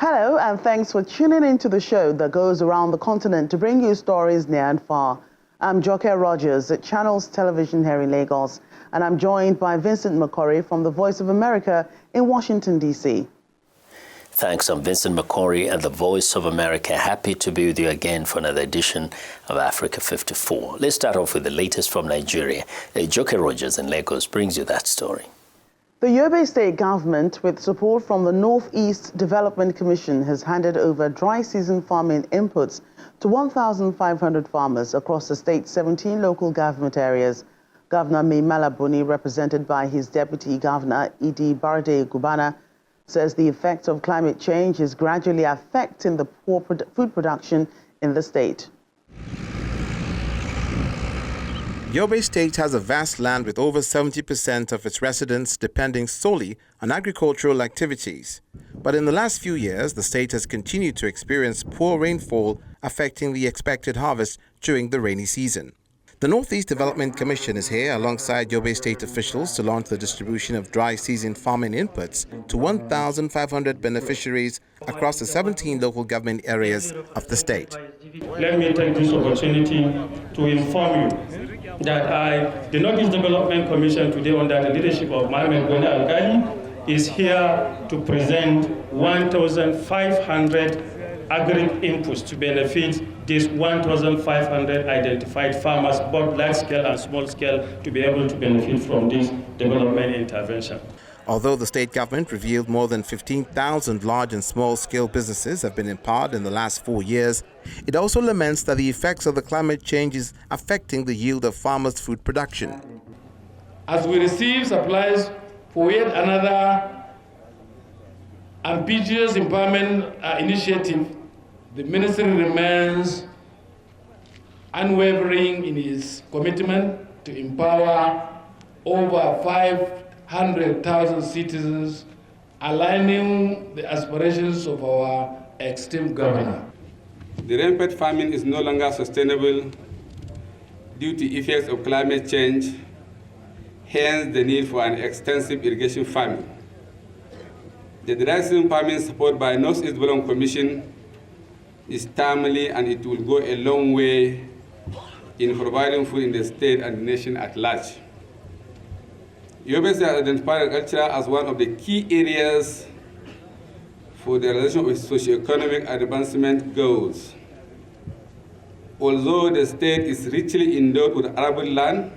Hello, and thanks for tuning into the show that goes around the continent to bring you stories near and far. I'm Joke Rogers at Channels Television here in Lagos, and I'm joined by Vincent McCory from the Voice of America in Washington, D.C. Thanks, I'm Vincent McCory and the Voice of America. Happy to be with you again for another edition of Africa 54. Let's start off with the latest from Nigeria. Joke Rogers in Lagos brings you that story. The Yobe State government, with support from the Northeast Development Commission, has handed over dry season farming inputs to 1,500 farmers across the state's 17 local government areas. Governor Mai Mala Buni, represented by his deputy governor, Idi Barde Gubana, says the effects of climate change is gradually affecting the poor food production in the state. Yobe State has a vast land with over 70% of its residents depending solely on agricultural activities. But in the last few years, the state has continued to experience poor rainfall, affecting the expected harvest during the rainy season. The Northeast Development Commission is here alongside Yobe State officials to launch the distribution of dry season farming inputs to 1,500 beneficiaries across the 17 local government areas of the state. Let me take this opportunity to inform you that the Northeast Development Commission today, under the leadership of Mohamed Gwene Alkali, is here to present 1,500 agri inputs to benefit these 1,500 identified farmers, both large scale and small scale, to be able to benefit from this development intervention. Although the state government revealed more than 15,000 large and small-scale businesses have been empowered in the last 4 years, it also laments that the effects of the climate change is affecting the yield of farmers' food production. As we receive supplies for yet another ambitious empowerment initiative, the ministry remains unwavering in its commitment to empower over 500,000 citizens, aligning the aspirations of our esteemed governor. The rampant famine is no longer sustainable due to effects of climate change, hence the need for an extensive irrigation farming. The dry season farming supported by Northeast Development Commission is timely, and it will go a long way in providing food in the state and the nation at large. Yobe State has identified agriculture as one of the key areas for the realization of its socio-economic advancement goals. Although the state is richly endowed with arable land,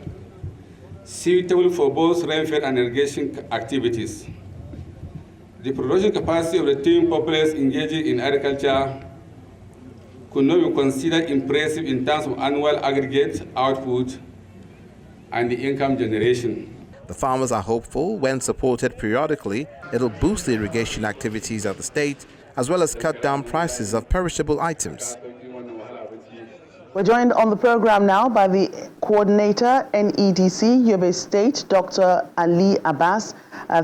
suitable for both rainfall and irrigation activities, the production capacity of the team populace engaging in agriculture could not be considered impressive in terms of annual aggregate output and the income generation. The farmers are hopeful when supported periodically, it'll boost the irrigation activities of the state as well as cut down prices of perishable items. We're joined on the program now by the coordinator, NEDC, Yobe State, Dr. Ali Abbas.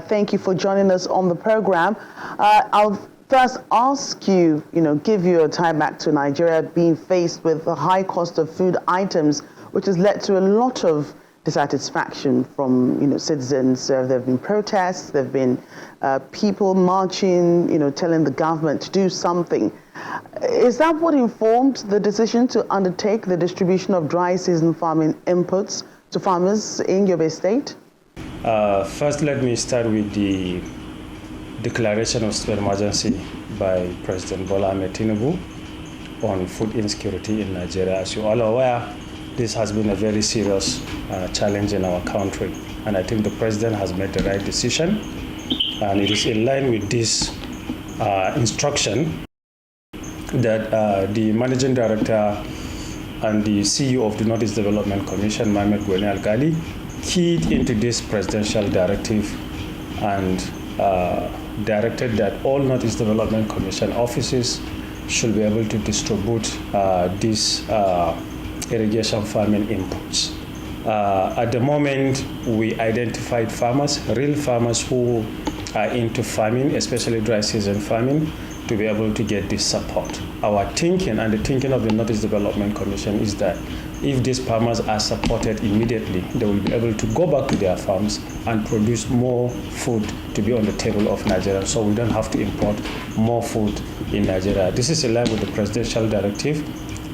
Thank you for joining us on the program. I'll first ask you, give you a tie back to Nigeria being faced with the high cost of food items, which has led to a lot of dissatisfaction from, citizens. There have been protests, there have been people marching, telling the government to do something. Is that what informed the decision to undertake the distribution of dry season farming inputs to farmers in Yobe State? First, let me start with the declaration of state of emergency by President Bola Ahmed Tinubu on food insecurity in Nigeria. As you all are aware, this has been a very serious challenge in our country, and I think the president has made the right decision, and it is in line with this instruction that the managing director and the CEO of the Northeast Development Commission, Mohamed Gwene Alkali, keyed into this presidential directive and directed that all Northeast Development Commission offices should be able to distribute these irrigation farming inputs. At the moment, we identified farmers, real farmers who are into farming, especially dry season farming, to be able to get this support. Our thinking and the thinking of the Northeast Development Commission is that if these farmers are supported immediately, they will be able to go back to their farms and produce more food to be on the table of Nigeria, so we don't have to import more food in Nigeria. This is in line with the presidential directive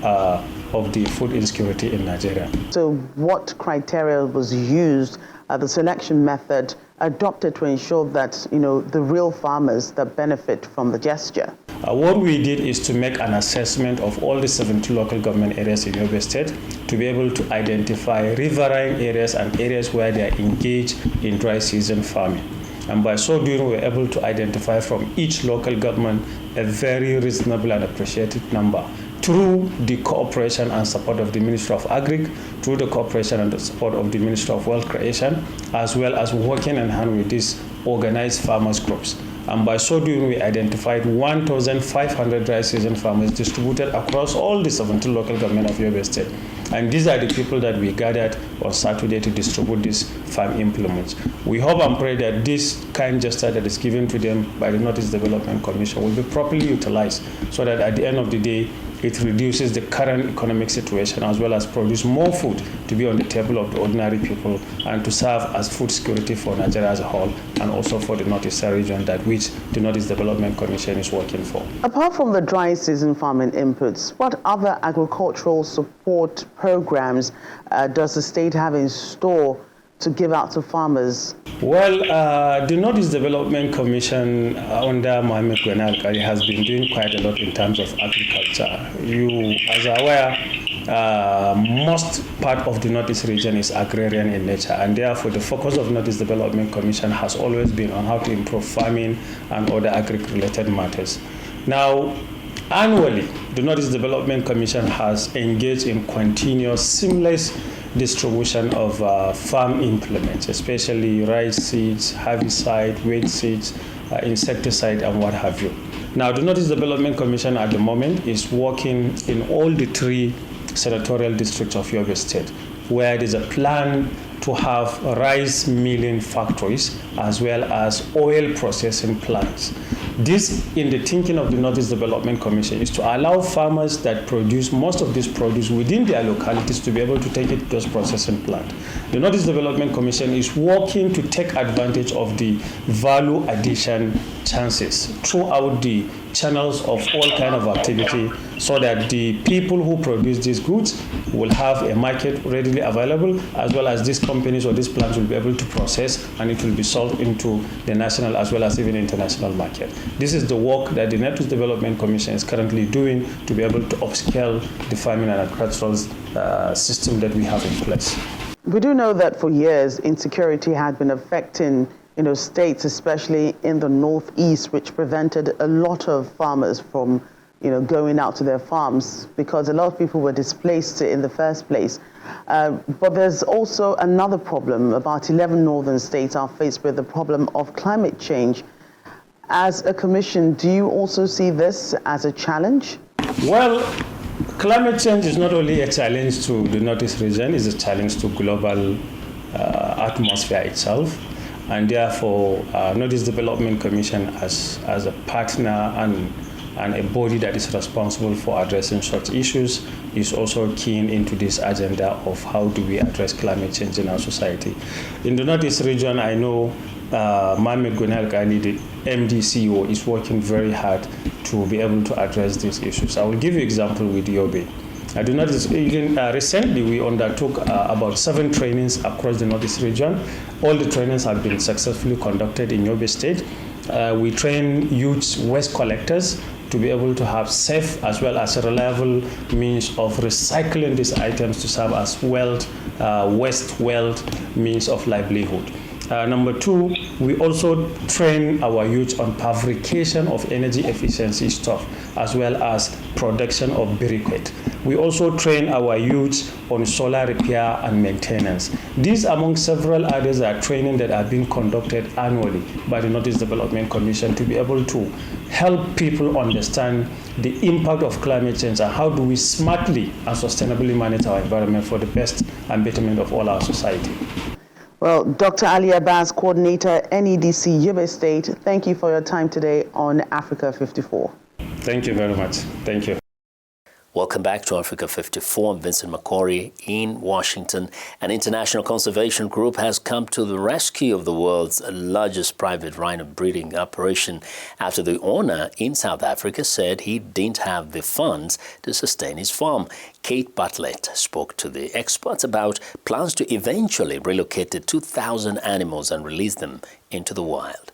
of the food insecurity in Nigeria. So what criteria was used, the selection method adopted to ensure that, the real farmers that benefit from the gesture? What we did is to make an assessment of all the 70 local government areas in Yobe State to be able to identify riverine areas and areas where they are engaged in dry season farming. And by so doing, we were able to identify from each local government a very reasonable and appreciated number through the cooperation and support of the Ministry of Agri, through the cooperation and the support of the Ministry of Wealth Creation, as well as working in hand with these organized farmers groups. And by so doing, we identified 1,500 dry season farmers distributed across all the 17 local government of Yobe State. And these are the people that we gathered on Saturday to distribute these farm implements. We hope and pray that this kind gesture that is given to them by the Northeast Development Commission will be properly utilized, so that at the end of the day, it reduces the current economic situation as well as produce more food to be on the table of the ordinary people and to serve as food security for Nigeria as a whole, and also for the Northeastern region that which the Northeast Development Commission is working for. Apart from the dry season farming inputs, what other agricultural support programs does the state have in store to give out to farmers? Well, the Northeast Development Commission under Mohamed Gwenal has been doing quite a lot in terms of agriculture. You, as are aware, most part of the Northeast region is agrarian in nature, and therefore the focus of Northeast Development Commission has always been on how to improve farming and other agri-related matters. Now, annually, the Northeast Development Commission has engaged in continuous, seamless distribution of farm implements, especially rice seeds, herbicide, weed seeds, insecticide, and what have you. Now, the Northeast Development Commission at the moment is working in all the 3 senatorial districts of Yobe State, where there's a plan to have rice milling factories as well as oil processing plants. This, in the thinking of the Northeast Development Commission, is to allow farmers that produce most of this produce within their localities to be able to take it to those processing plants. The Northeast Development Commission is working to take advantage of the value addition chances throughout the channels of all kind of activity, so that the people who produce these goods will have a market readily available, as well as these companies or these plants will be able to process, and it will be sold into the national as well as even international market. This is the work that the Northeast Development Commission is currently doing to be able to upscale the farming and agricultural system that we have in place. We do know that for years, insecurity had been affecting states, especially in the northeast, which prevented a lot of farmers from, going out to their farms because a lot of people were displaced in the first place. But there's also another problem. About 11 northern states are faced with the problem of climate change. As a commission, do you also see this as a challenge? Well, climate change is not only a challenge to the Northeast region, it's a challenge to global atmosphere itself. And therefore, Northeast Development Commission as a partner and a body that is responsible for addressing such issues is also keen into this agenda of how do we address climate change in our society. In the Northeast region, I know Mohamed Gwenal Ghali, the MD CEO, is working very hard to be able to address these issues. I will give you an example with Yobe. Recently, we undertook about 7 trainings across the Northeast region. All the trainings have been successfully conducted in Yobe State. We train youth waste collectors to be able to have safe as well as reliable means of recycling these items to serve as waste wealth means of livelihood. Number 2, we also train our youth on fabrication of energy efficiency stuff as well as production of briquette. We also train our youth on solar repair and maintenance. These among several others are training that are being conducted annually by the Northeast Development Commission to be able to help people understand the impact of climate change and how do we smartly and sustainably manage our environment for the best and betterment of all our society. Well, Dr. Ali Abbas, Coordinator, NEDC, Yobe State, thank you for your time today on Africa 54. Thank you very much. Thank you. Welcome back to Africa 54. I'm Vincent McCory in Washington. An international conservation group has come to the rescue of the world's largest private rhino breeding operation after the owner in South Africa said he didn't have the funds to sustain his farm. Kate Bartlett spoke to the experts about plans to eventually relocate the 2,000 animals and release them into the wild.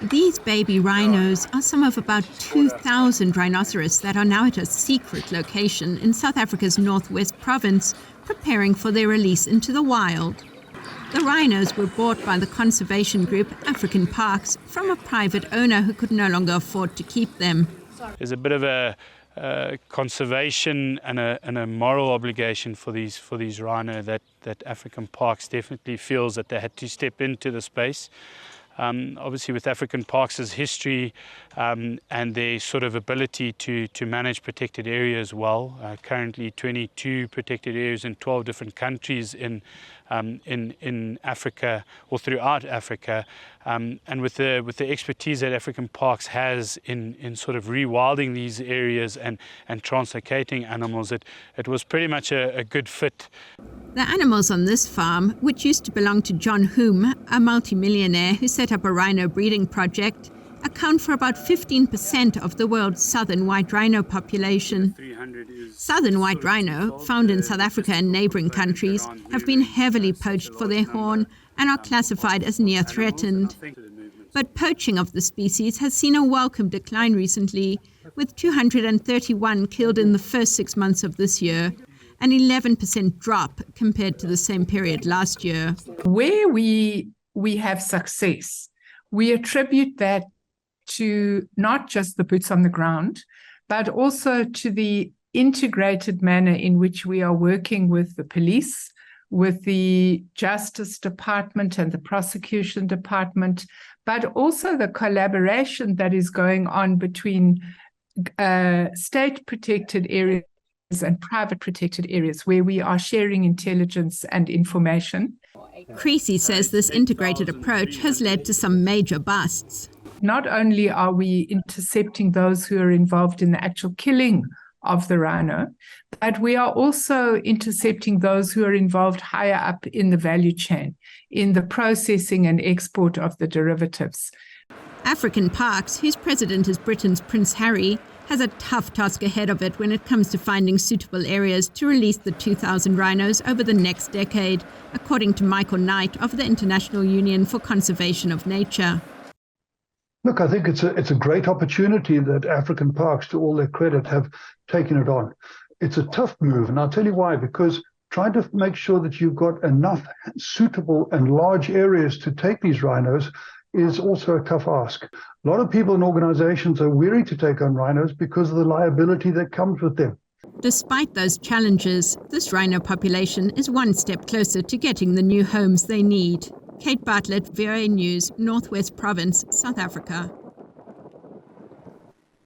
These baby rhinos are some of about 2,000 rhinoceros that are now at a secret location in South Africa's northwest province, preparing for their release into the wild. The rhinos were bought by the conservation group African Parks from a private owner who could no longer afford to keep them. There's a bit of a conservation and a moral obligation for these rhino that African Parks definitely feels that they had to step into the space. Obviously with African Parks' history and their sort of ability to manage protected areas well, currently 22 protected areas in 12 different countries in Africa or throughout Africa, and with the expertise that African Parks has in sort of rewilding these areas and translocating animals, it was pretty much a good fit. The animals on this farm, which used to belong to John Hume, a multimillionaire who set up a rhino breeding project, account for about 15% of the world's southern white rhino population. Southern white rhino, found in South Africa and neighboring countries, have been heavily poached for their horn and are classified as near threatened. But poaching of the species has seen a welcome decline recently, with 231 killed in the first 6 months of this year, an 11% drop compared to the same period last year. Where we have success, we attribute that to not just the boots on the ground, but also to the integrated manner in which we are working with the police, with the Justice Department and the Prosecution Department, but also the collaboration that is going on between state-protected areas and private protected areas, where we are sharing intelligence and information. Creasy says this integrated approach has led to some major busts. Not only are we intercepting those who are involved in the actual killing of the rhino, but we are also intercepting those who are involved higher up in the value chain, in the processing and export of the derivatives. African Parks, whose president is Britain's Prince Harry, has a tough task ahead of it when it comes to finding suitable areas to release the 2,000 rhinos over the next decade, according to Michael Knight of the International Union for Conservation of Nature. Look, I think it's a great opportunity that African Parks, to all their credit, have taken it on. It's a tough move, and I'll tell you why, because trying to make sure that you've got enough suitable and large areas to take these rhinos is also a tough ask. A lot of people and organizations are weary to take on rhinos because of the liability that comes with them. Despite those challenges, this rhino population is one step closer to getting the new homes they need. Kate Bartlett, VOA News, Northwest Province, South Africa.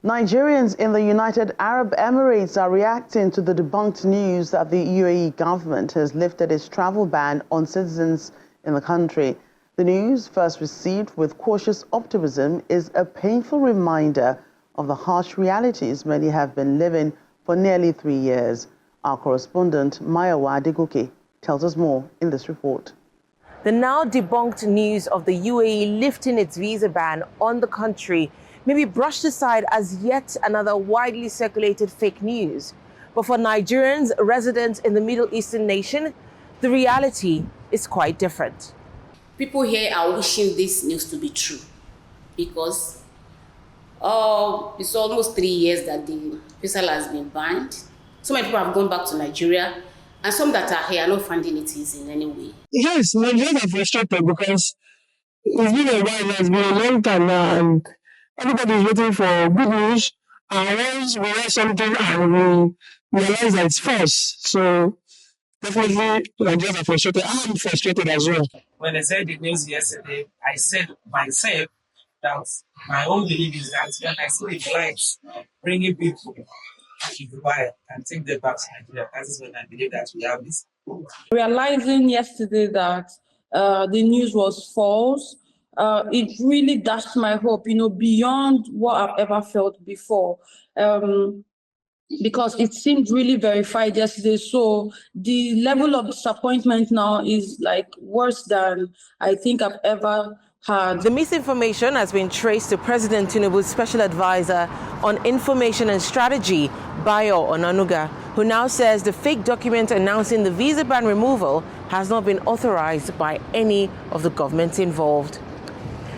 Nigerians in the United Arab Emirates are reacting to the debunked news that the UAE government has lifted its travel ban on citizens in the country. The news, first received with cautious optimism, is a painful reminder of the harsh realities many have been living for nearly 3 years. Our correspondent, Mayowa Adegoke, tells us more in this report. The now debunked news of the UAE lifting its visa ban on the country may be brushed aside as yet another widely circulated fake news. But for Nigerians resident in the Middle Eastern nation, the reality is quite different. People here are wishing this news to be true because it's almost 3 years that the visa has been banned. So many people have gone back to Nigeria, and some that are here are not finding it easy in any way. Yes, Nigerians are frustrated because it's been a while, it's been a long time now, and everybody is waiting for good news. And once we hear something and we realize that it's false. So definitely Nigerians are frustrated. I'm frustrated as well. When I said the news yesterday, I said myself that my own belief is that when I see the flights bringing people to Dubai and take them back to Nigeria, that is when I believe that we have this. Realizing yesterday that the news was false, it really dashed my hope, beyond what I've ever felt before. Because it seemed really verified yesterday. So the level of disappointment now is like worse than I think I've ever had. The misinformation has been traced to President Tinubu's special advisor on information and strategy, Bayo Onanuga, who now says the fake document announcing the visa ban removal has not been authorized by any of the governments involved.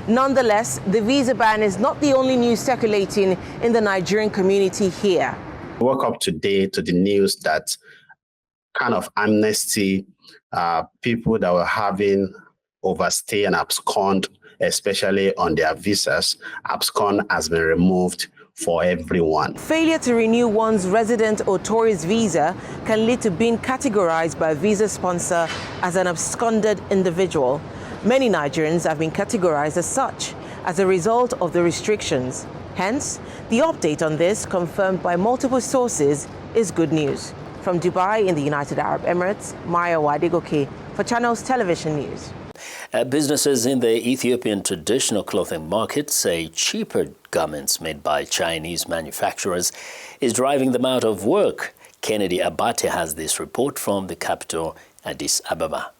Nonetheless, the visa ban is not the only news circulating in the Nigerian community here. I woke up today to the news that kind of amnesty, people that were having overstay and abscond, especially on their visas, abscond has been removed for everyone. Failure to renew one's resident or tourist visa can lead to being categorized by a visa sponsor as an absconded individual. Many Nigerians have been categorized as such as a result of the restrictions. Hence, the update on this, confirmed by multiple sources, is good news. From Dubai in the United Arab Emirates, Maya Wadegoke for Channels Television News. Businesses in the Ethiopian traditional clothing market say cheaper garments made by Chinese manufacturers is driving them out of work. Kennedy Abate has this report from the capital, Addis Ababa.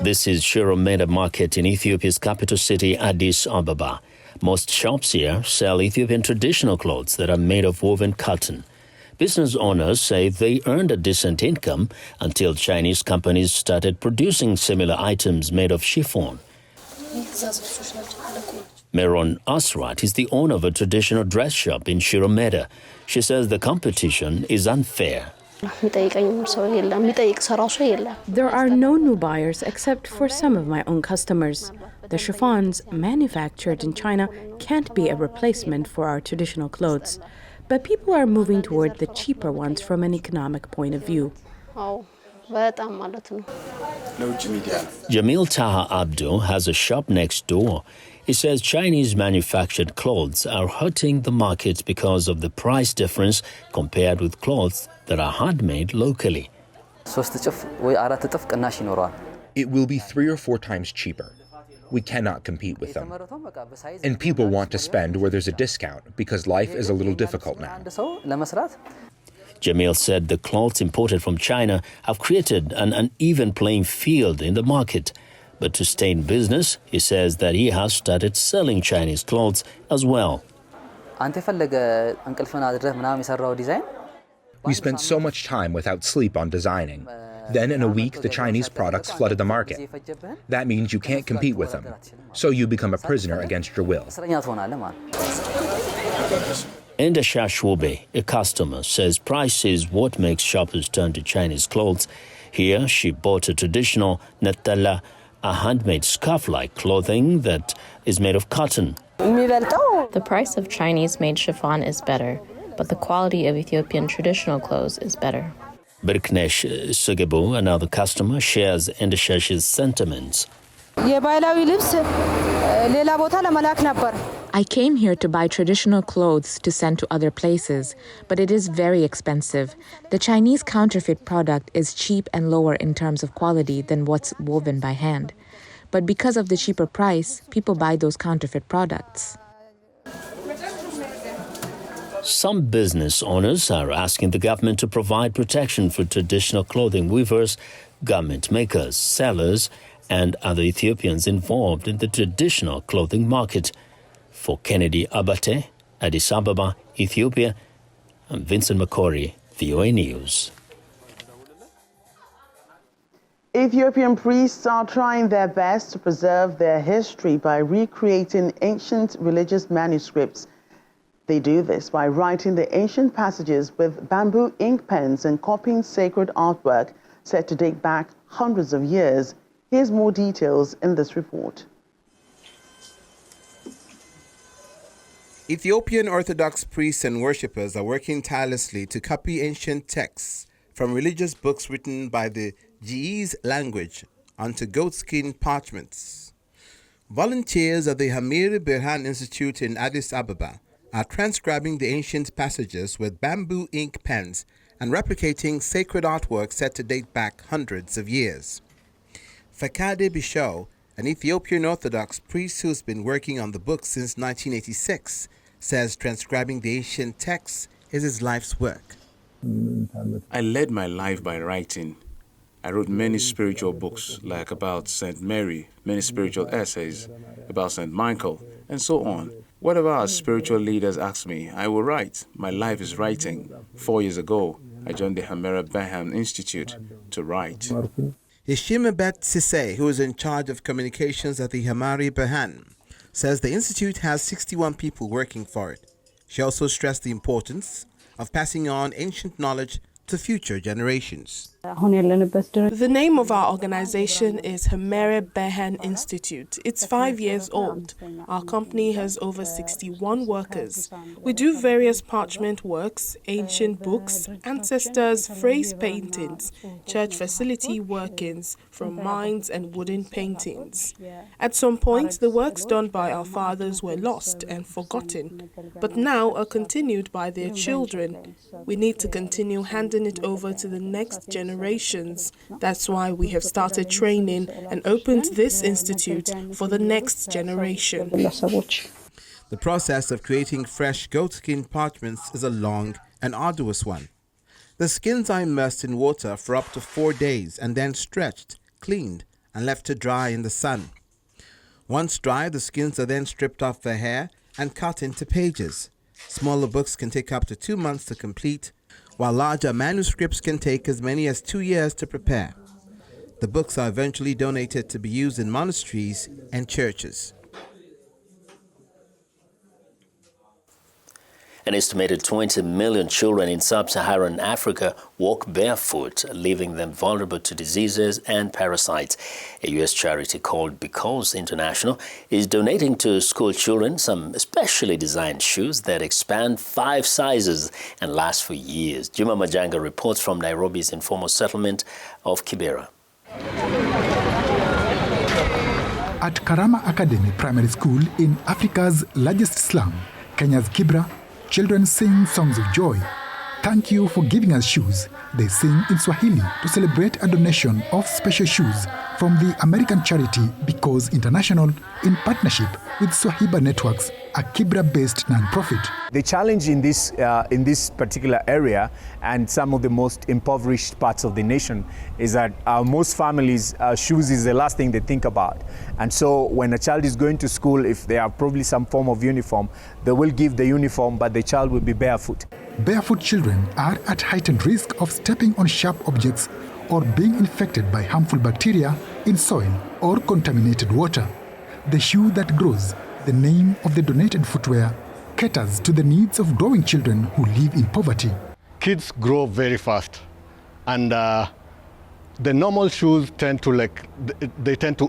This is Shiromeda Market in Ethiopia's capital city, Addis Ababa. Most shops here sell Ethiopian traditional clothes that are made of woven cotton. Business owners say they earned a decent income until Chinese companies started producing similar items made of chiffon. Meron Asrat is the owner of a traditional dress shop in Shiromeda. She says the competition is unfair. There are no new buyers except for some of my own customers. The chiffons manufactured in China can't be a replacement for our traditional clothes, but people are moving toward the cheaper ones from an economic point of view. Jamil Taha Abdul has a shop next door. He says Chinese manufactured clothes are hurting the market because of the price difference compared with clothes that are handmade locally. It will be 3 or 4 times cheaper. We cannot compete with them. And people want to spend where there's a discount because life is a little difficult now. Jamil said the clothes imported from China have created an uneven playing field in the market. But to stay in business, he says that he has started selling Chinese clothes as well. We spent so much time without sleep on designing. Then in a week, the Chinese products flooded the market. That means you can't compete with them. So you become a prisoner against your will. Endesha Shwobe, a customer, says price is what makes shoppers turn to Chinese clothes. Here, she bought a traditional netala, a handmade scarf-like clothing that is made of cotton. The price of Chinese-made chiffon is better, but the quality of Ethiopian traditional clothes is better. Birknesh Sugebo, another customer, shares Endeshash's sentiments. I came here to buy traditional clothes to send to other places, but it is very expensive. The Chinese counterfeit product is cheap and lower in terms of quality than what's woven by hand. But because of the cheaper price, people buy those counterfeit products. Some business owners are asking the government to provide protection for traditional clothing weavers, garment makers, sellers, and other Ethiopians involved in the traditional clothing market. For Kennedy Abate, Addis Ababa, Ethiopia, I'm Vincent Makori, VOA News. Ethiopian priests are trying their best to preserve their history by recreating ancient religious manuscripts. They do this by writing the ancient passages with bamboo ink pens and copying sacred artwork said to date back hundreds of years. Here's more details in this report. Ethiopian Orthodox priests and worshippers are working tirelessly to copy ancient texts from religious books written by the Ge'ez language onto goatskin parchments. Volunteers at the Hamir Birhan Institute in Addis Ababa are transcribing the ancient passages with bamboo ink pens and replicating sacred artwork said to date back hundreds of years. Fakade Bisho, An Ethiopian Orthodox priest who's been working on the book since 1986 says transcribing the ancient texts is his life's work. I led my life by writing. I wrote many spiritual books, like about St. Mary, many spiritual essays about St. Michael, and so on. Whatever our spiritual leaders ask me, I will write. My life is writing. 4 years ago, I joined the Hamera Baham Institute to write. Ishimabet Sise, who is in charge of communications at the Hamari Bahan, says the institute has 61 people working for it. She also stressed the importance of passing on ancient knowledge to future generations. The name of our organization is Hamere Behan Institute. It's 5 years old. Our company has over 61 workers. We do various parchment works, ancient books, ancestors, phrase paintings, church facility workings, from mines and wooden paintings. At some point, the works done by our fathers were lost and forgotten, but now are continued by their children. We need to continue handing it over to the next generations. That's why we have started training and opened this institute for the next generation. The process of creating fresh goatskin parchments is a long and arduous one. The skins are immersed in water for up to 4 days and then stretched, cleaned, and left to dry in the sun. Once dry, the skins are then stripped off their hair and cut into pages. Smaller books can take up to 2 months to complete, while larger manuscripts can take as many as 2 years to prepare. The books are eventually donated to be used in monasteries and churches. An estimated 20 million children in sub-Saharan Africa walk barefoot, leaving them vulnerable to diseases and parasites. A U.S. charity called Because International is donating to school children some specially designed shoes that expand 5 sizes and last for years. Juma Majanga reports from Nairobi's informal settlement of Kibera. At Karama Academy Primary School in Africa's largest slum, Kenya's Kibera, children sing songs of joy. Thank you for giving us shoes, they sing in Swahili to celebrate a donation of special shoes from the American charity Because International in partnership with Swahiba Networks, a Kibera-based non-profit. The challenge in this particular area and some of the most impoverished parts of the nation is that most families, shoes is the last thing they think about. And so when a child is going to school, if they have probably some form of uniform, they will give the uniform, but the child will be barefoot. Barefoot children are at heightened risk of stepping on sharp objects or being infected by harmful bacteria in soil or contaminated water. The shoe that grows, the name of the donated footwear, caters to the needs of growing children who live in poverty. Kids grow very fast, and the normal shoes tend to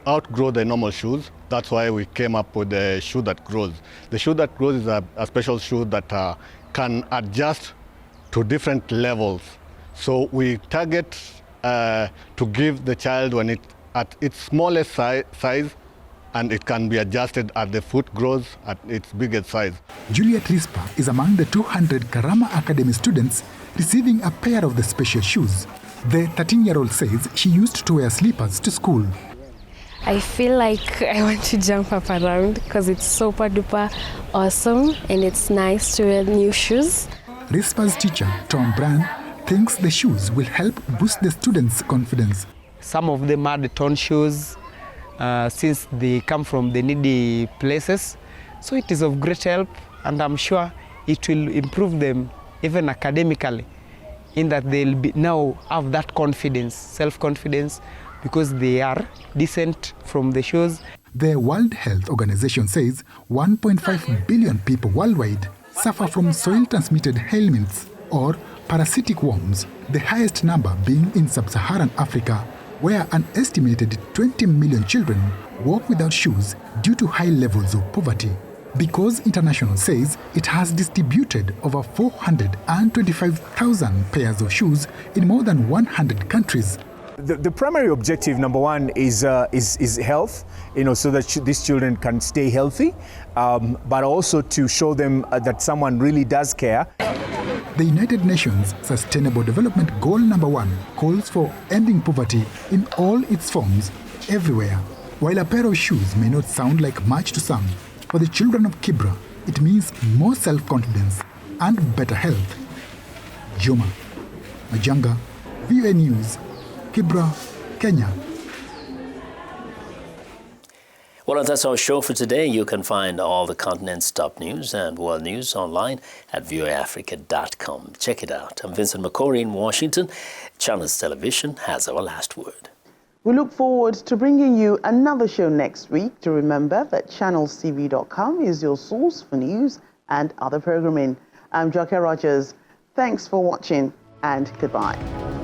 outgrow the normal shoes. That's why we came up with the shoe that grows. The shoe that grows is a special shoe that can adjust to different levels. So we target to give the child when it at its smallest size, and it can be adjusted as the foot grows at its biggest size. Juliet Rispa is among the 200 Karama Academy students receiving a pair of the special shoes. The 13-year-old says she used to wear slippers to school. I feel like I want to jump up around because it's super duper awesome and it's nice to wear new shoes. Rispa's teacher, Tom Brand, thinks the shoes will help boost the students' confidence. Some of them are the torn shoes since they come from the needy places. So it is of great help, and I'm sure it will improve them even academically, in that they'll now have that confidence, self-confidence, because they are decent from the shoes. The World Health Organization says 1.5 billion people worldwide suffer from soil-transmitted ailments or parasitic worms, the highest number being in sub-Saharan Africa, where an estimated 20 million children walk without shoes due to high levels of poverty. Because International says it has distributed over 425,000 pairs of shoes in more than 100 countries. The primary objective, number one, is health, so that these children can stay healthy, but also to show them that someone really does care. The United Nations Sustainable Development Goal number 1 calls for ending poverty in all its forms, everywhere. While a pair of shoes may not sound like much to some, for the children of Kibra, it means more self-confidence and better health. Joma Majanga, VOA News, Kibra, Kenya. Well, that's our show for today. You can find all the continent's top news and world news online at voaafrica.com. Check it out. I'm Vincent McCory in Washington. Channels Television has our last word. We look forward to bringing you another show next week. To remember that channelstv.com is your source for news and other programming. I'm Joke Rogers. Thanks for watching and goodbye.